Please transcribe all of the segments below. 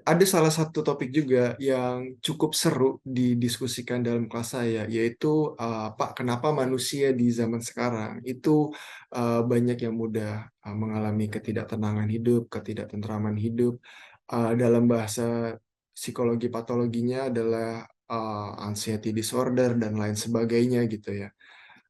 ada salah satu topik juga yang cukup seru didiskusikan dalam kelas saya, yaitu Pak, kenapa manusia di zaman sekarang itu banyak yang mudah mengalami ketidaktenangan hidup, ketidaktentraman hidup. Dalam bahasa psikologi patologinya adalah anxiety disorder dan lain sebagainya gitu ya.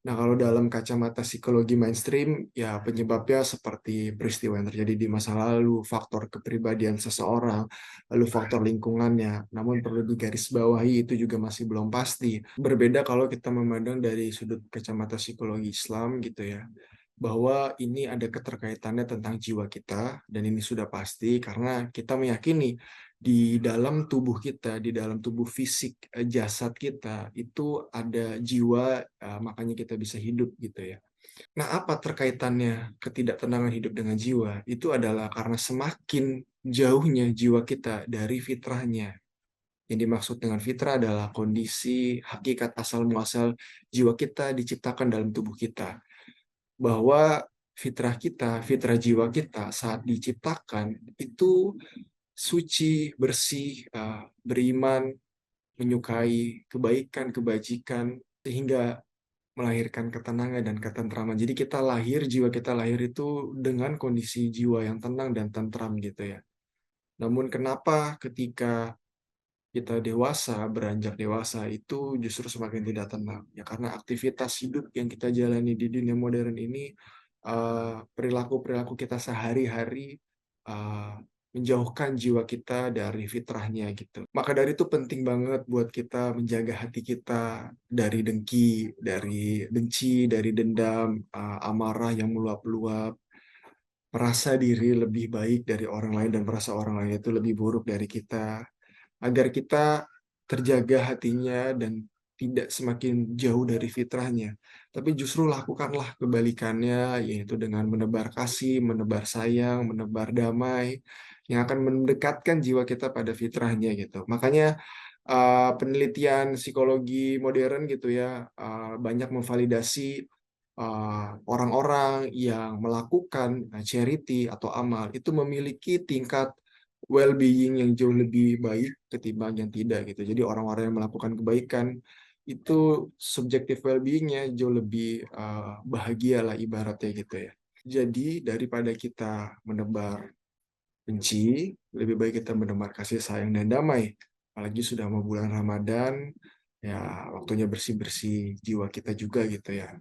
Nah, kalau dalam kacamata psikologi mainstream, ya penyebabnya seperti peristiwa yang terjadi di masa lalu, faktor kepribadian seseorang, lalu faktor lingkungannya. Namun perlu digarisbawahi itu juga masih belum pasti. Berbeda kalau kita memandang dari sudut kacamata psikologi Islam gitu ya, bahwa ini ada keterkaitannya tentang jiwa kita, dan ini sudah pasti karena kita meyakini di dalam tubuh kita, di dalam tubuh fisik jasad kita itu ada jiwa, makanya kita bisa hidup gitu ya. Nah, apa terkaitannya ketidaktenangan hidup dengan jiwa? Itu adalah karena semakin jauhnya jiwa kita dari fitrahnya. Yang dimaksud dengan fitrah adalah kondisi hakikat asal muasal jiwa kita diciptakan dalam tubuh kita. Bahwa fitrah kita, fitrah jiwa kita saat diciptakan itu suci, bersih, beriman, menyukai kebaikan, kebajikan, sehingga melahirkan ketenangan dan ketentraman. Jadi kita lahir, jiwa kita lahir itu dengan kondisi jiwa yang tenang dan tentram gitu ya. Namun kenapa ketika kita dewasa, beranjak dewasa, itu justru semakin tidak tenang? Ya karena aktivitas hidup yang kita jalani di dunia modern ini, perilaku-perilaku kita sehari-hari uh, menjauhkan jiwa kita dari fitrahnya gitu. Maka dari itu penting banget buat kita menjaga hati kita dari dengki, dari benci, dari dendam, amarah yang meluap-luap, merasa diri lebih baik dari orang lain dan merasa orang lain itu lebih buruk dari kita, agar kita terjaga hatinya dan tidak semakin jauh dari fitrahnya. Tapi justru lakukanlah kebalikannya, yaitu dengan menebar kasih, menebar sayang, menebar damai, yang akan mendekatkan jiwa kita pada fitrahnya gitu. Makanya penelitian psikologi modern gitu ya, banyak memvalidasi orang-orang yang melakukan charity atau amal itu memiliki tingkat well-being yang jauh lebih baik ketimbang yang tidak gitu. Jadi orang-orang yang melakukan kebaikan itu subjektif well-being-nya jauh lebih bahagia lah ibaratnya gitu ya. Jadi daripada kita menebar benci, lebih baik kita menebar kasih sayang dan damai. Apalagi sudah mau bulan Ramadan, ya waktunya bersih-bersih jiwa kita juga gitu ya.